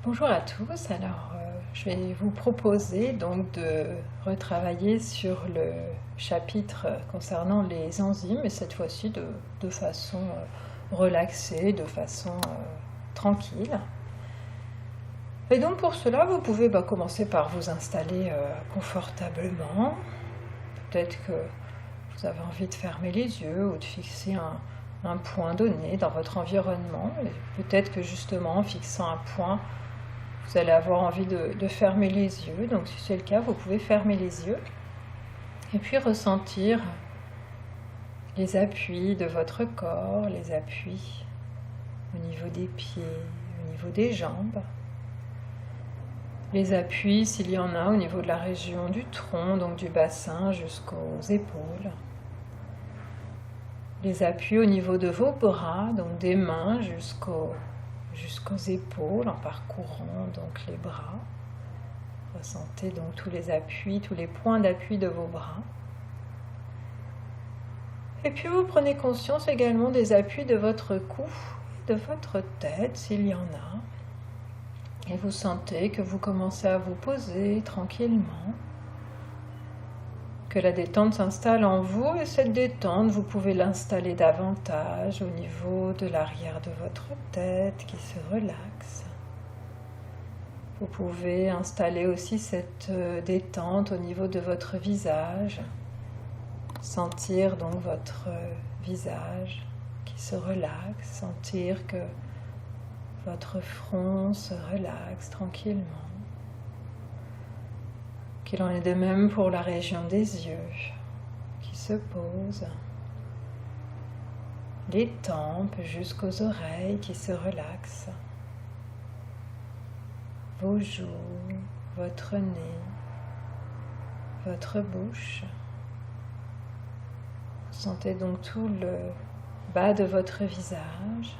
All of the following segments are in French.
Bonjour à tous, je vais vous proposer donc de retravailler sur le chapitre concernant les enzymes, et cette fois-ci de façon relaxée, de façon tranquille. Et donc pour cela, vous pouvez commencer par vous installer confortablement. Peut-être que vous avez envie de fermer les yeux ou de fixer un point donné dans votre environnement. Et peut-être que justement en fixant un point, vous allez avoir envie de fermer les yeux. Donc si c'est le cas, vous pouvez fermer les yeux et puis ressentir les appuis de votre corps, les appuis au niveau des pieds, au niveau des jambes, les appuis s'il y en a au niveau de la région du tronc, donc du bassin jusqu'aux épaules, les appuis au niveau de vos bras, donc des mains jusqu'aux épaules en parcourant donc les bras. Ressentez donc tous les appuis, tous les points d'appui de vos bras. Et puis vous prenez conscience également des appuis de votre cou, de votre tête s'il y en a. Et vous sentez que vous commencez à vous poser tranquillement, que la détente s'installe en vous, et cette détente, vous pouvez l'installer davantage au niveau de l'arrière de votre tête qui se relaxe. Vous pouvez installer aussi cette détente au niveau de votre visage, sentir donc votre visage qui se relaxe, sentir que votre front se relaxe tranquillement. Qu'il en est de même pour la région des yeux qui se pose, les tempes jusqu'aux oreilles qui se relaxent, vos joues, votre nez, votre bouche. Vous sentez donc tout le bas de votre visage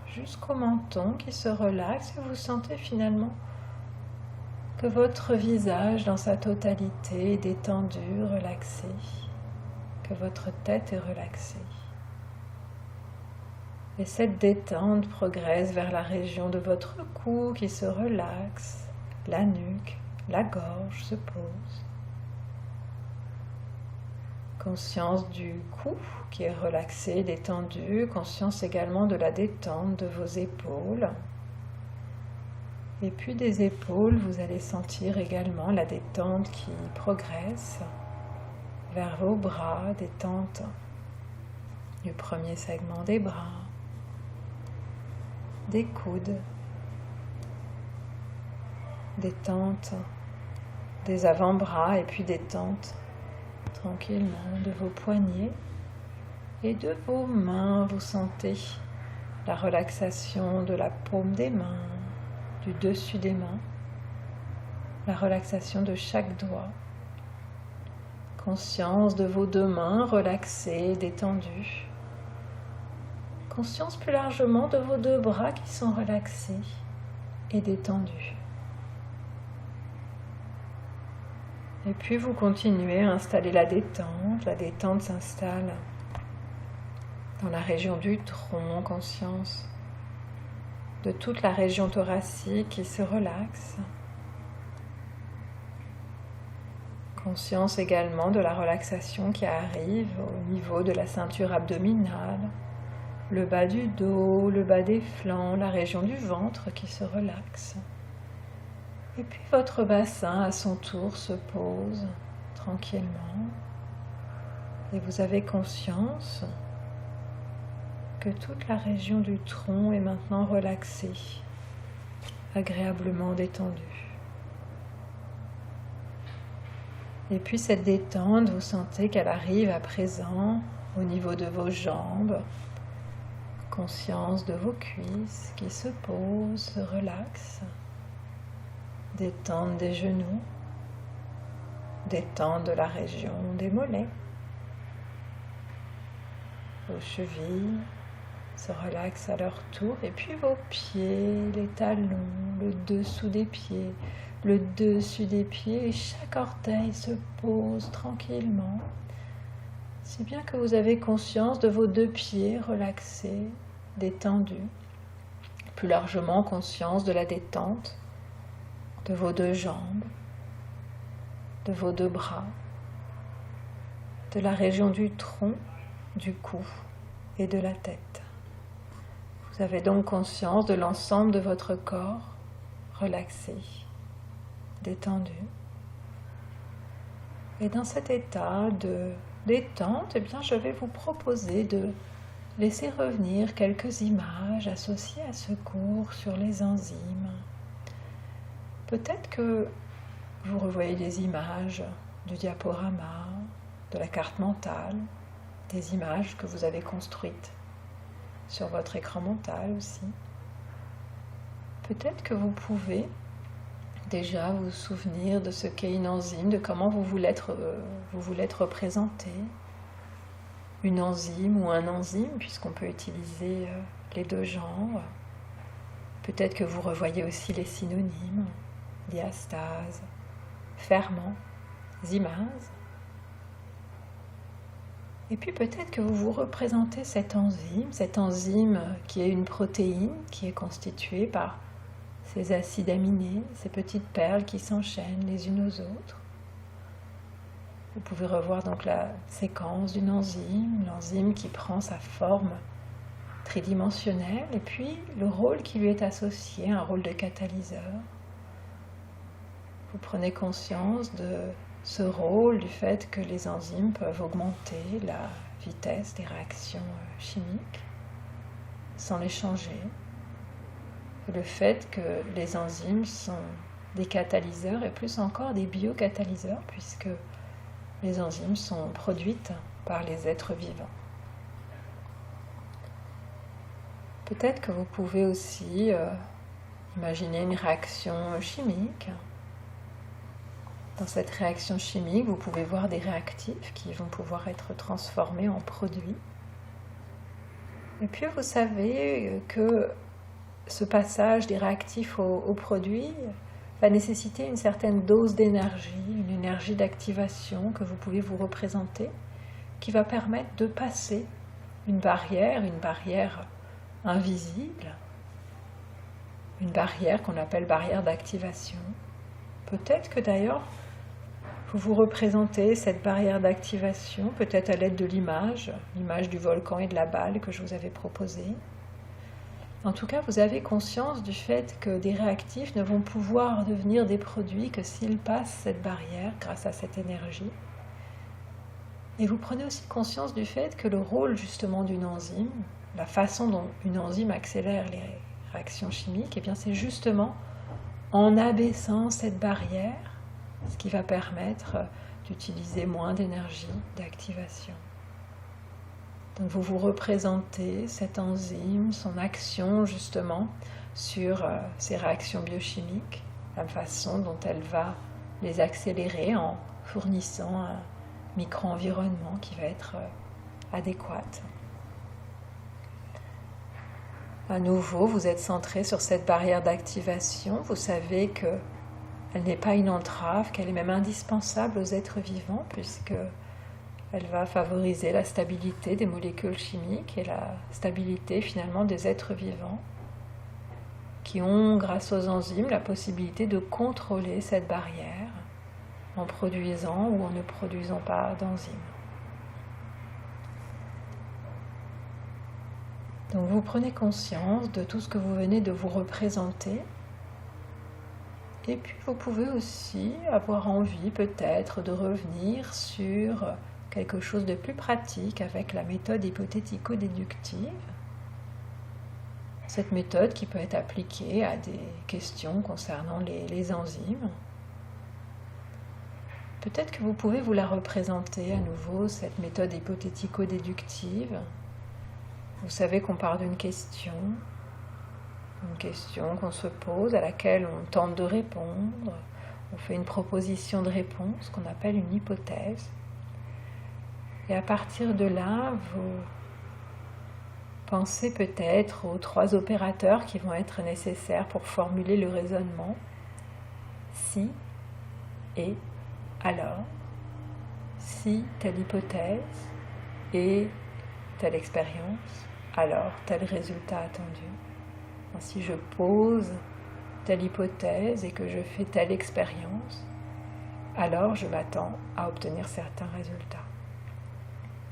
jusqu'au menton qui se relaxe, et vous sentez finalement que votre visage dans sa totalité est détendu, relaxé, que votre tête est relaxée. Et cette détente progresse vers la région de votre cou qui se relaxe, la nuque, la gorge se pose. Conscience du cou qui est relaxé, détendu, conscience également de la détente de vos épaules. Et puis des épaules, vous allez sentir également la détente qui progresse vers vos bras, détente du premier segment des bras, des coudes, détente des avant-bras, et puis détente tranquillement de vos poignets et de vos mains. Vous sentez la relaxation de la paume des mains, du dessus des mains, la relaxation de chaque doigt, conscience de vos deux mains relaxées, détendues, conscience plus largement de vos deux bras qui sont relaxés et détendus. Et puis vous continuez à installer la détente s'installe dans la région du tronc, conscience de toute la région thoracique qui se relaxe. Conscience également de la relaxation qui arrive au niveau de la ceinture abdominale, le bas du dos, le bas des flancs, la région du ventre qui se relaxe. Et puis votre bassin à son tour se pose tranquillement. Et vous avez conscience que toute la région du tronc est maintenant relaxée, agréablement détendue. Et puis cette détente, vous sentez qu'elle arrive à présent au niveau de vos jambes, conscience de vos cuisses qui se posent, se relaxent, détente des genoux, détente de la région des mollets, vos chevilles se relaxent à leur tour, et puis vos pieds, les talons, le dessous des pieds, le dessus des pieds, et chaque orteil se pose tranquillement, si bien que vous avez conscience de vos deux pieds relaxés, détendus, plus largement conscience de la détente de vos deux jambes, de vos deux bras, de la région du tronc, du cou et de la tête. Vous avez donc conscience de l'ensemble de votre corps relaxé, détendu. Et dans cet état de détente, eh bien, je vais vous proposer de laisser revenir quelques images associées à ce cours sur les enzymes. Peut-être que vous revoyez des images du diaporama, de la carte mentale, des images que vous avez construites sur votre écran mental aussi. Peut-être que vous pouvez déjà vous souvenir de ce qu'est une enzyme, de comment vous voulez être représenté. Une enzyme ou un enzyme, puisqu'on peut utiliser les deux genres. Peut-être que vous revoyez aussi les synonymes, diastase, ferment, zymase. Et puis peut-être que vous vous représentez cette enzyme qui est une protéine qui est constituée par ces acides aminés, ces petites perles qui s'enchaînent les unes aux autres. Vous pouvez revoir donc la séquence d'une enzyme, l'enzyme qui prend sa forme tridimensionnelle et puis le rôle qui lui est associé, un rôle de catalyseur. Vous prenez conscience de ce rôle, du fait que les enzymes peuvent augmenter la vitesse des réactions chimiques sans les changer. Et le fait que les enzymes sont des catalyseurs et plus encore des biocatalyseurs puisque les enzymes sont produites par les êtres vivants. Peut-être que vous pouvez aussi imaginer une réaction chimique. Dans cette réaction chimique, vous pouvez voir des réactifs qui vont pouvoir être transformés en produits. Et puis vous savez que ce passage des réactifs aux produits va nécessiter une certaine dose d'énergie, une énergie d'activation que vous pouvez vous représenter, qui va permettre de passer une barrière invisible, une barrière qu'on appelle barrière d'activation. Peut-être que d'ailleurs, vous vous représentez cette barrière d'activation, peut-être à l'aide de l'image du volcan et de la balle que je vous avais proposée. En tout cas, vous avez conscience du fait que des réactifs ne vont pouvoir devenir des produits que s'ils passent cette barrière grâce à cette énergie. Et vous prenez aussi conscience du fait que le rôle justement d'une enzyme, la façon dont une enzyme accélère les réactions chimiques, eh bien c'est justement en abaissant cette barrière, ce qui va permettre d'utiliser moins d'énergie d'activation. Donc vous vous représentez cette enzyme, son action justement sur ces réactions biochimiques, la façon dont elle va les accélérer en fournissant un micro-environnement qui va être adéquat. À nouveau, vous êtes centré sur cette barrière d'activation. Vous savez qu'elle n'est pas une entrave, qu'elle est même indispensable aux êtres vivants, puisqu'elle va favoriser la stabilité des molécules chimiques et la stabilité finalement des êtres vivants, qui ont, grâce aux enzymes, la possibilité de contrôler cette barrière en produisant ou en ne produisant pas d'enzymes. Donc vous prenez conscience de tout ce que vous venez de vous représenter et puis vous pouvez aussi avoir envie peut-être de revenir sur quelque chose de plus pratique avec la méthode hypothético-déductive. Cette méthode qui peut être appliquée à des questions concernant les enzymes. Peut-être que vous pouvez vous la représenter à nouveau, cette méthode hypothético-déductive. Vous savez qu'on part d'une question qu'on se pose, à laquelle on tente de répondre, on fait une proposition de réponse qu'on appelle une hypothèse. Et à partir de là, vous pensez peut-être aux 3 opérateurs qui vont être nécessaires pour formuler le raisonnement. Si et alors, si telle hypothèse et telle expérience, alors tel résultat attendu. Si je pose telle hypothèse et que je fais telle expérience, alors je m'attends à obtenir certains résultats.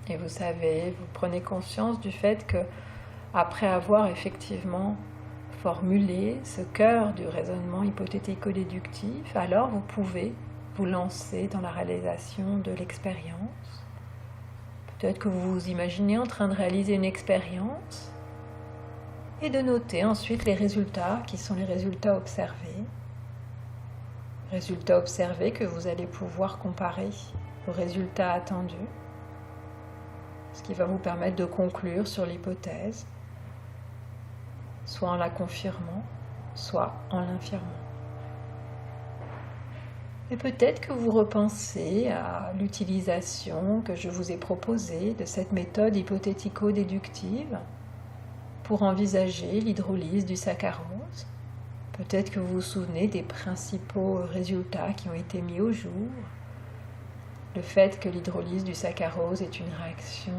Et vous savez, vous prenez conscience du fait que, après avoir effectivement formulé ce cœur du raisonnement hypothético-déductif, alors vous pouvez vous lancer dans la réalisation de l'expérience. Peut-être que vous vous imaginez en train de réaliser une expérience et de noter ensuite les résultats qui sont les résultats observés. Résultats observés que vous allez pouvoir comparer aux résultats attendus, ce qui va vous permettre de conclure sur l'hypothèse, soit en la confirmant, soit en l'infirmant. Et peut-être que vous repensez à l'utilisation que je vous ai proposée de cette méthode hypothético-déductive pour envisager l'hydrolyse du saccharose. Peut-être que vous vous souvenez des principaux résultats qui ont été mis au jour. Le fait que l'hydrolyse du saccharose est une réaction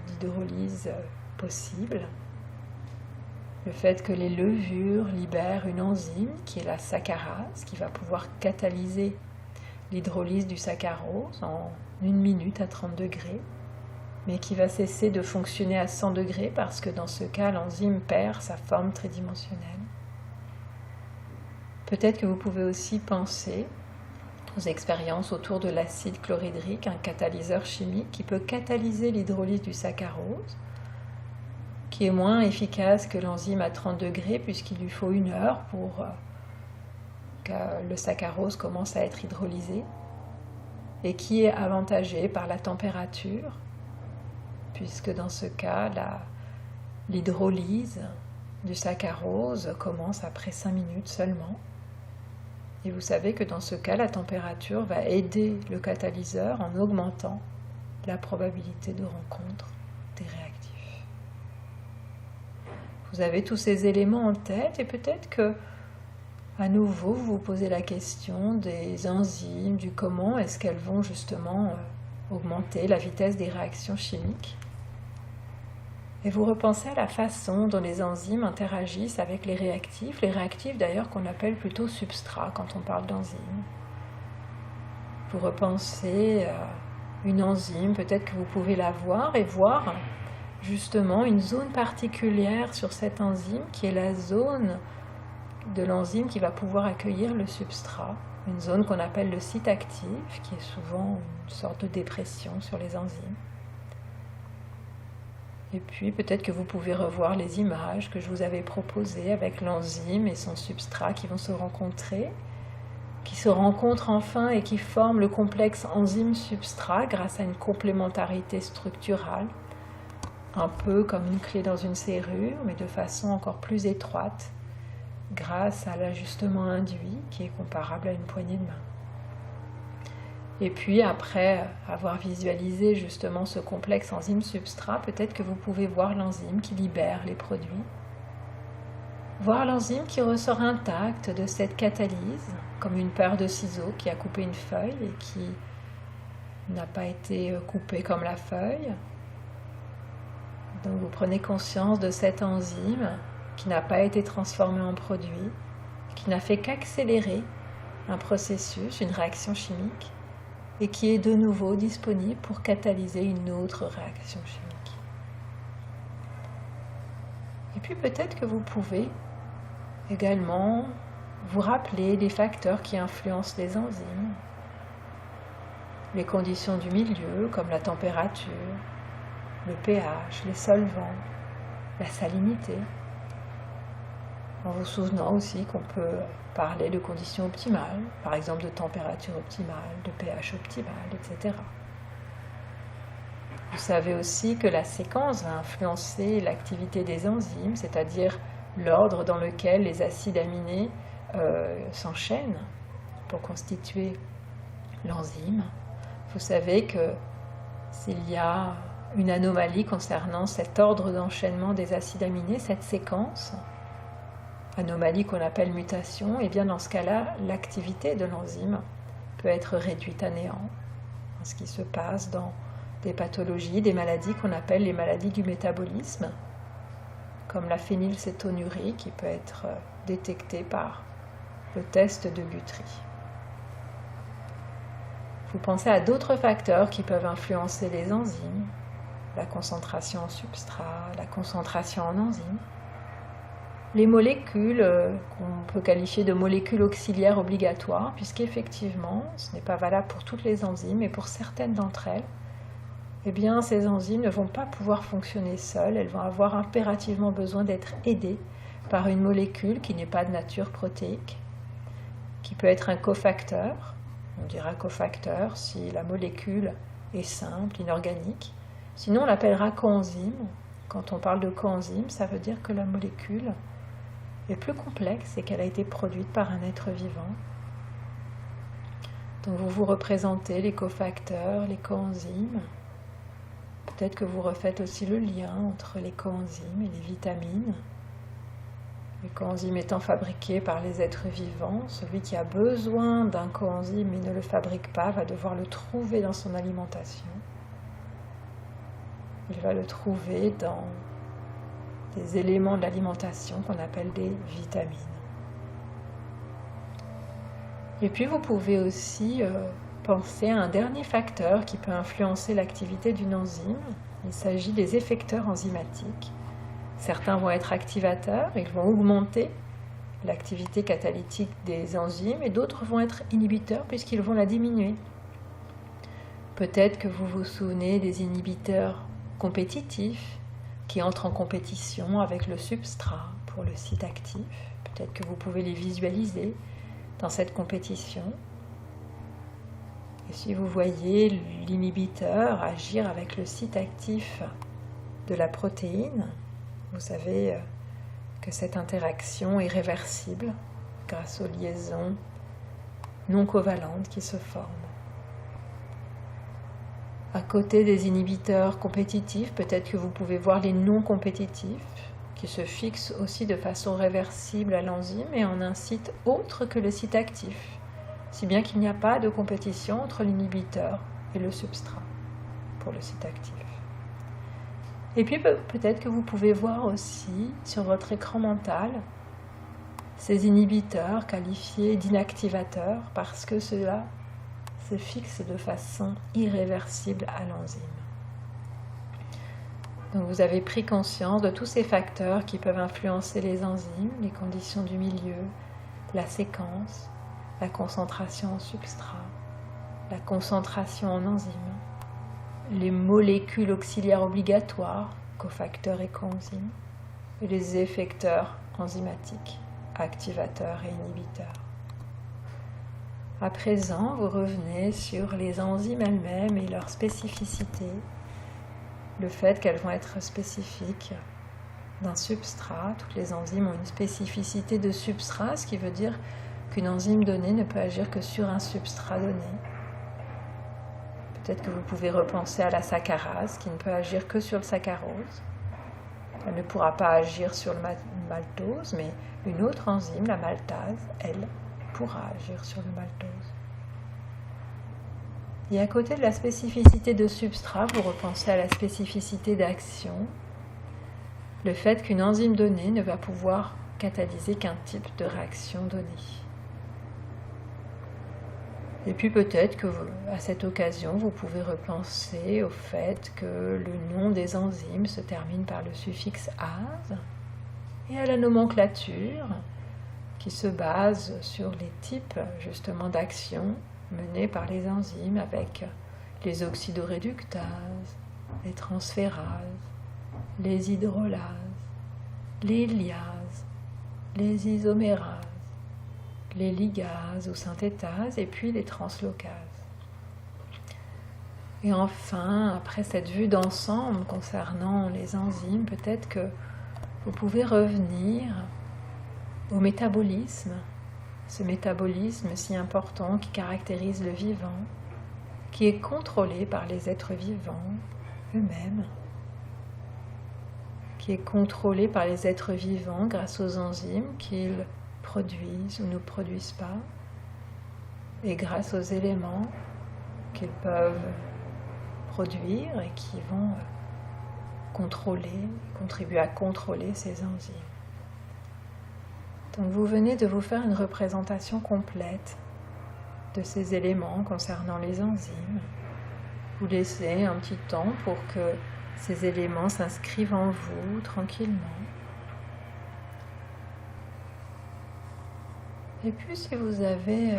d'hydrolyse possible. Le fait que les levures libèrent une enzyme qui est la saccharase, qui va pouvoir catalyser l'hydrolyse du saccharose en 1 minute à 30 degrés, mais qui va cesser de fonctionner à 100 degrés parce que dans ce cas, l'enzyme perd sa forme tridimensionnelle. Peut-être que vous pouvez aussi penser aux expériences autour de l'acide chlorhydrique, un catalyseur chimique qui peut catalyser l'hydrolyse du saccharose, qui est moins efficace que l'enzyme à 30 degrés puisqu'il lui faut 1 heure pour que le saccharose commence à être hydrolysé, et qui est avantagé par la température, puisque dans ce cas, l'hydrolyse du saccharose commence après 5 minutes seulement. Et vous savez que dans ce cas, la température va aider le catalyseur en augmentant la probabilité de rencontre des réactifs. Vous avez tous ces éléments en tête et peut-être que, à nouveau, vous vous posez la question des enzymes, du comment est-ce qu'elles vont justement augmenter la vitesse des réactions chimiques. Et vous repensez à la façon dont les enzymes interagissent avec les réactifs d'ailleurs qu'on appelle plutôt substrats quand on parle d'enzymes. Vous repensez à une enzyme, peut-être que vous pouvez la voir et voir justement une zone particulière sur cette enzyme qui est la zone de l'enzyme qui va pouvoir accueillir le substrat, une zone qu'on appelle le site actif, qui est souvent une sorte de dépression sur les enzymes. Et puis peut-être que vous pouvez revoir les images que je vous avais proposées avec l'enzyme et son substrat qui vont se rencontrer, qui se rencontrent enfin et qui forment le complexe enzyme-substrat grâce à une complémentarité structurale, un peu comme une clé dans une serrure, mais de façon encore plus étroite, grâce à l'ajustement induit qui est comparable à une poignée de main. Et puis après avoir visualisé justement ce complexe enzyme-substrat, peut-être que vous pouvez voir l'enzyme qui libère les produits, voir l'enzyme qui ressort intacte de cette catalyse, comme une paire de ciseaux qui a coupé une feuille et qui n'a pas été coupée comme la feuille. Donc vous prenez conscience de cette enzyme qui n'a pas été transformée en produit, qui n'a fait qu'accélérer un processus, une réaction chimique, et qui est de nouveau disponible pour catalyser une autre réaction chimique. Et puis peut-être que vous pouvez également vous rappeler des facteurs qui influencent les enzymes, les conditions du milieu comme la température, le pH, les solvants, la salinité, en vous souvenant aussi qu'on peut parler de conditions optimales, par exemple de température optimale, de pH optimal, etc. Vous savez aussi que la séquence va influencer l'activité des enzymes, c'est-à-dire l'ordre dans lequel les acides aminés s'enchaînent pour constituer l'enzyme. Vous savez que s'il y a une anomalie concernant cet ordre d'enchaînement des acides aminés, cette séquence, anomalie qu'on appelle mutation, et bien dans ce cas-là, l'activité de l'enzyme peut être réduite à néant. Ce qui se passe dans des pathologies, des maladies qu'on appelle les maladies du métabolisme, comme la phénylcétonurie qui peut être détectée par le test de Guthrie. Vous pensez à d'autres facteurs qui peuvent influencer les enzymes, la concentration en substrat, la concentration en enzymes, les molécules qu'on peut qualifier de molécules auxiliaires obligatoires, puisqu'effectivement, ce n'est pas valable pour toutes les enzymes, et pour certaines d'entre elles, eh bien, ces enzymes ne vont pas pouvoir fonctionner seules, elles vont avoir impérativement besoin d'être aidées par une molécule qui n'est pas de nature protéique, qui peut être un cofacteur. On dira cofacteur si la molécule est simple, inorganique. Sinon, on l'appellera coenzyme. Quand on parle de coenzyme, ça veut dire que la molécule est plus complexe et qu'elle a été produite par un être vivant. Donc vous vous représentez les cofacteurs, les coenzymes. Peut-être que vous refaites aussi le lien entre les coenzymes et les vitamines. Les coenzymes étant fabriqués par les êtres vivants, celui qui a besoin d'un coenzyme et ne le fabrique pas va devoir le trouver dans son alimentation. Il va le trouver dans des éléments de l'alimentation qu'on appelle des vitamines. Et puis vous pouvez aussi penser à un dernier facteur qui peut influencer l'activité d'une enzyme. Il s'agit des effecteurs enzymatiques. Certains vont être activateurs, ils vont augmenter l'activité catalytique des enzymes, et d'autres vont être inhibiteurs puisqu'ils vont la diminuer. Peut-être que vous vous souvenez des inhibiteurs compétitifs qui entrent en compétition avec le substrat pour le site actif. Peut-être que vous pouvez les visualiser dans cette compétition. Et si vous voyez l'inhibiteur agir avec le site actif de la protéine, vous savez que cette interaction est réversible grâce aux liaisons non covalentes qui se forment. À côté des inhibiteurs compétitifs, peut-être que vous pouvez voir les non compétitifs qui se fixent aussi de façon réversible à l'enzyme et en un site autre que le site actif, si bien qu'il n'y a pas de compétition entre l'inhibiteur et le substrat pour le site actif. Et puis peut-être que vous pouvez voir aussi sur votre écran mental ces inhibiteurs qualifiés d'inactivateurs parce que cela se fixe de façon irréversible à l'enzyme. Donc vous avez pris conscience de tous ces facteurs qui peuvent influencer les enzymes, les conditions du milieu, la séquence, la concentration en substrat, la concentration en enzymes, les molécules auxiliaires obligatoires, cofacteurs et coenzymes, et les effecteurs enzymatiques, activateurs et inhibiteurs. À présent, vous revenez sur les enzymes elles-mêmes et leur spécificité, le fait qu'elles vont être spécifiques d'un substrat. Toutes les enzymes ont une spécificité de substrat, ce qui veut dire qu'une enzyme donnée ne peut agir que sur un substrat donné. Peut-être que vous pouvez repenser à la saccharase, qui ne peut agir que sur le saccharose. Elle ne pourra pas agir sur le maltose, mais une autre enzyme, la maltase, elle, pourra agir sur le maltose. Et à côté de la spécificité de substrat, vous repensez à la spécificité d'action, le fait qu'une enzyme donnée ne va pouvoir catalyser qu'un type de réaction donnée. Et puis peut-être que à cette occasion, vous pouvez repenser au fait que le nom des enzymes se termine par le suffixe ase et à la nomenclature qui se base sur les types justement d'actions menées par les enzymes avec les oxydoréductases, les transférases, les hydrolases, les liases, les isomérases, les ligases ou synthétases et puis les translocases. Et enfin, après cette vue d'ensemble concernant les enzymes, peut-être que vous pouvez revenir au métabolisme, ce métabolisme si important qui caractérise le vivant, qui est contrôlé par les êtres vivants eux-mêmes, qui est contrôlé par les êtres vivants grâce aux enzymes qu'ils produisent ou ne produisent pas, et grâce aux éléments qu'ils peuvent produire et qui vont contrôler, contribuent à contrôler ces enzymes. Donc vous venez de vous faire une représentation complète de ces éléments concernant les enzymes. Vous laissez un petit temps pour que ces éléments s'inscrivent en vous tranquillement. Et puis si vous avez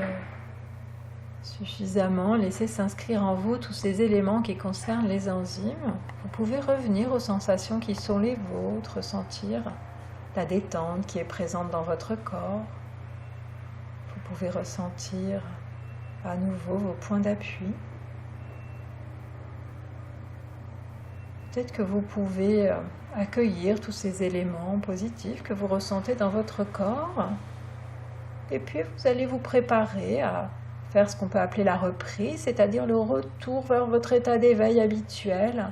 suffisamment laissé s'inscrire en vous tous ces éléments qui concernent les enzymes, vous pouvez revenir aux sensations qui sont les vôtres, ressentir la détente qui est présente dans votre corps. Vous pouvez ressentir à nouveau vos points d'appui. Peut-être que vous pouvez accueillir tous ces éléments positifs que vous ressentez dans votre corps. Et puis vous allez vous préparer à faire ce qu'on peut appeler la reprise, c'est-à-dire le retour vers votre état d'éveil habituel.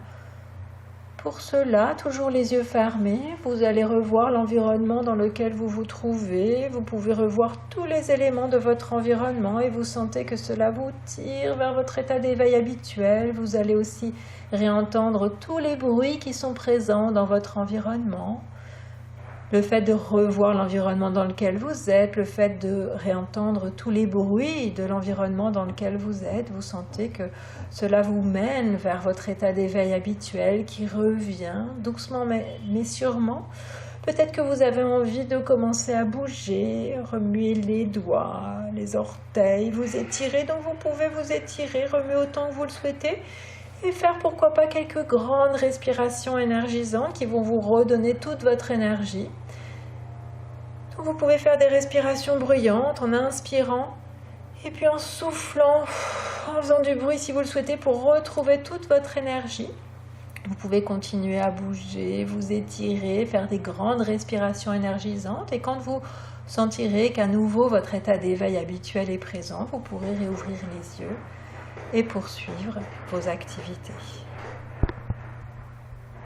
Pour cela, toujours les yeux fermés, vous allez revoir l'environnement dans lequel vous vous trouvez. Vous pouvez revoir tous les éléments de votre environnement et vous sentez que cela vous tire vers votre état d'éveil habituel. Vous allez aussi réentendre tous les bruits qui sont présents dans votre environnement. Le fait de revoir l'environnement dans lequel vous êtes, le fait de réentendre tous les bruits de l'environnement dans lequel vous êtes, vous sentez que cela vous mène vers votre état d'éveil habituel qui revient doucement mais sûrement. Peut-être que vous avez envie de commencer à bouger, remuer les doigts, les orteils, vous étirer, donc vous pouvez vous étirer, remuer autant que vous le souhaitez. Et faire pourquoi pas quelques grandes respirations énergisantes qui vont vous redonner toute votre énergie. Donc vous pouvez faire des respirations bruyantes en inspirant et puis en soufflant, en faisant du bruit si vous le souhaitez pour retrouver toute votre énergie. Vous pouvez continuer à bouger, vous étirer, faire des grandes respirations énergisantes et quand vous sentirez qu'à nouveau votre état d'éveil habituel est présent, vous pourrez réouvrir les yeux et poursuivre vos activités.